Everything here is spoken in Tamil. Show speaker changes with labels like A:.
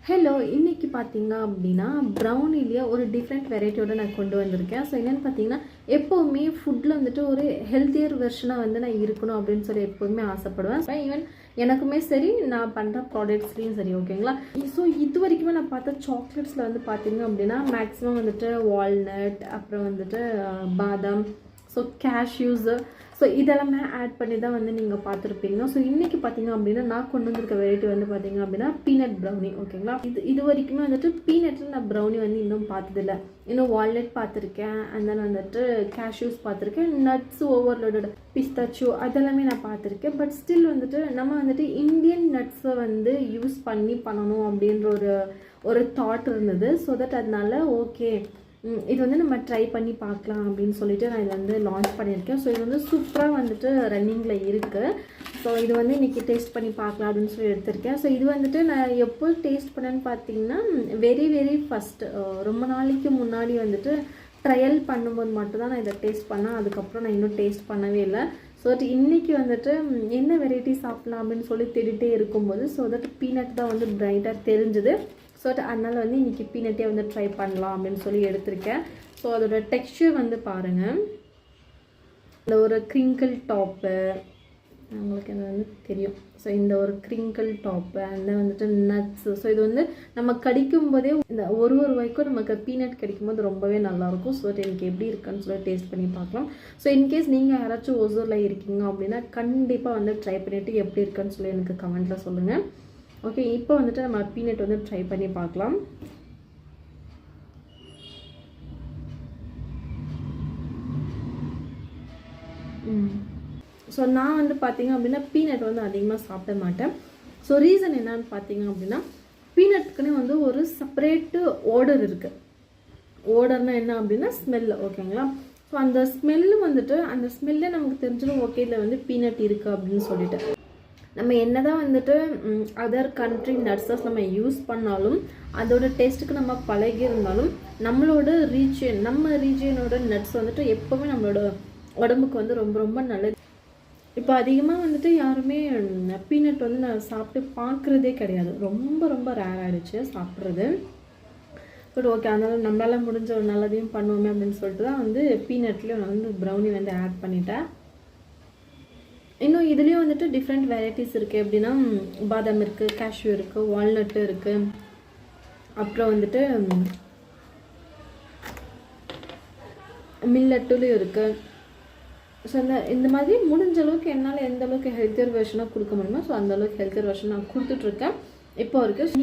A: ஹலோ, இன்றைக்கி பார்த்தீங்க அப்படின்னா ப்ரௌனிலேயே ஒரு டிஃப்ரெண்ட் வெரைட்டியோடு நான் கொண்டு வந்திருக்கேன். ஸோ என்னென்னு பார்த்தீங்கன்னா, எப்போவுமே ஃபுட்டில் வந்துட்டு ஒரு ஹெல்த்தியர் வெர்ஷனாக வந்து நான் இருக்கணும் அப்படின்னு சொல்லி எப்போவுமே ஆசைப்படுவேன். ஈவன் எனக்குமே சரி, நான் பண்ணுற ப்ராடக்ட்ஸ்லேயும் சரி, ஓகேங்களா. ஸோ இது வரைக்குமே நான் பார்த்த சாக்லேட்ஸில் வந்து பார்த்தீங்க அப்படின்னா மேக்ஸிமம் வந்துட்டு வால்நட், அப்புறம் வந்துட்டு பாதாம், ஸோ கேஷ்யூஸு, ஸோ இதெல்லாமே ஆட் பண்ணி தான் வந்து நீங்கள் பார்த்துருப்பீங்க. ஸோ இன்றைக்கி பார்த்தீங்க அப்படின்னா நான் கொண்டு வந்திருக்க வெரைட்டி வந்து பார்த்தீங்க அப்படின்னா பீனட் ப்ரௌனி, ஓகேங்களா. இது வரைக்குமே வந்துட்டு பீனட்டில் நான் ப்ரௌனி வந்து இன்னும் பார்த்ததில்லை. இன்னும் வால்நட் பார்த்துருக்கேன், அண்ட் தென் வந்துட்டு கேஷ்யூஸ் பார்த்துருக்கேன், நட்ஸ் ஓவர்லோடட் பிஸ்தாச்சியோ அதெல்லாமே நான் பார்த்துருக்கேன். பட் ஸ்டில் வந்துட்டு நம்ம வந்துட்டு இந்தியன் நட்ஸை வந்து யூஸ் பண்ணி பண்ணணும் அப்படின்ற ஒரு தாட் இருந்தது. ஸோ தட் அதனால ஓகே, இது வந்து நம்ம ட்ரை பண்ணி பார்க்கலாம் அப்படின்னு சொல்லிட்டு நான் இதை வந்து லான்ச் பண்ணியிருக்கேன். ஸோ இது வந்து சூப்பராக வந்துட்டு ரன்னிங்கில் இருக்குது. ஸோ இது வந்து இன்றைக்கி டேஸ்ட் பண்ணி பார்க்கலாம் அப்படின்னு சொல்லி எடுத்திருக்கேன். ஸோ இது வந்துட்டு நான் எப்போ டேஸ்ட் பண்ணேன்னு பார்த்தீங்கன்னா வெரி ஃபஸ்ட்டு ரொம்ப நாளைக்கு முன்னாடி வந்துட்டு ட்ரையல் பண்ணும்போது மட்டும்தான் நான் இதை டேஸ்ட் பண்ணேன். அதுக்கப்புறம் நான் இன்னும் டேஸ்ட் பண்ணவே இல்லை. ஸோ தட் இன்றைக்கி வந்துட்டு என்ன வெரைட்டி சாப்பிட்லாம் அப்படின்னு சொல்லி தேடிட்டே இருக்கும்போது ஸோ தட் பீனட் தான் வந்து பிரைட்டாக தெரிஞ்சுது. ஸோ அதனால் வந்து இன்றைக்கி பீனட்டே வந்து ட்ரை பண்ணலாம் அப்படின்னு சொல்லி எடுத்திருக்கேன். ஸோ அதோட டெக்ஸ்சர் வந்து பாருங்கள், இந்த ஒரு க்ரிங்கிள் டாப்பு உங்களுக்கு இது வந்து தெரியும். ஸோ இந்த ஒரு க்ரிங்கிள் டாப்பு அந்த வந்துட்டு நட்ஸு. ஸோ இது வந்து நம்ம கடிக்கும் போதே இந்த ஒரு வாய்க்கும் நமக்கு பீனட் கிடைக்கும் போது ரொம்பவே நல்லாயிருக்கும். ஸோ எனக்கு எப்படி இருக்குன்னு சொல்லி டேஸ்ட் பண்ணி பார்க்கலாம். ஸோ இன்கேஸ் நீங்கள் யாராச்சும் ஒசூரில் இருக்கீங்க அப்படின்னா கண்டிப்பாக வந்து ட்ரை பண்ணிவிட்டு எப்படி இருக்குன்னு சொல்லி எனக்கு கமெண்ட்டில் சொல்லுங்கள். ஓகே, இப்போ வந்துட்டு நம்ம பீனட் வந்து ட்ரை பண்ணி பார்க்கலாம். ஸோ நான் வந்து பார்த்தீங்க அப்படின்னா பீனட் வந்து அதிகமாக சாப்பிட மாட்டேன். ஸோ ரீசன் என்னன்னு பார்த்தீங்க அப்படின்னா பீனட்டுக்குன்னே வந்து ஒரு செப்பரேட்டு ஓடர் இருக்குது. ஓடர்னால் என்ன அப்படின்னா ஸ்மெல்லு, ஓகேங்களா. ஸோ அந்த ஸ்மெல்லு வந்துட்டு அந்த ஸ்மெல்லே நமக்கு தெரிஞ்சிடும் ஓகே இதில் வந்து பீனட் இருக்குது அப்படின்னு சொல்லிட்டு. நம்ம என்ன தான் வந்துட்டு அதர் கண்ட்ரி நட்ஸஸ் நம்ம யூஸ் பண்ணாலும் அதோட டேஸ்ட்டுக்கு நம்ம பழகி இருந்தாலும் நம்மளோட நம்ம ரீஜியனோட நட்ஸ் வந்துட்டு எப்போவுமே நம்மளோட உடம்புக்கு வந்து ரொம்ப நல்லது. இப்போ அதிகமாக வந்துட்டு யாருமே பீனட் வந்து நான் சாப்பிட்டு பார்க்குறதே கிடையாது. ரொம்ப ரேர் ஆகிடுச்சு சாப்பிட்றது. பட் ஓகே, அதனால் நம்மளால் முடிஞ்ச ஒரு நல்லதையும் பண்ணுவோமே அப்படின்னு சொல்லிட்டு தான் வந்து பீனட்லேயும் நான் வந்து ப்ரௌனி வந்து ஆட் பண்ணிட்டேன். இன்னும் இதுலேயும் வந்துட்டு டிஃப்ரெண்ட் வெரைட்டிஸ் இருக்குது. எப்படின்னா பாதாம் இருக்குது, கேஷ்யூ இருக்குது, வால்நட்டு இருக்குது, அப்புறம் வந்துட்டு மில்லட்டுலேயும் இருக்குது. ஸோ இந்த மாதிரி முடிஞ்ச அளவுக்கு என்னால் எந்த அளவுக்கு ஹெல்த்தியர் வெர்ஷனாக கொடுக்க முடியுமோ ஸோ அந்தளவுக்கு ஹெல்த்தியர் வெர்ஷன் நான் கொடுத்துட்ருக்கேன் இப்போ வரைக்கும்.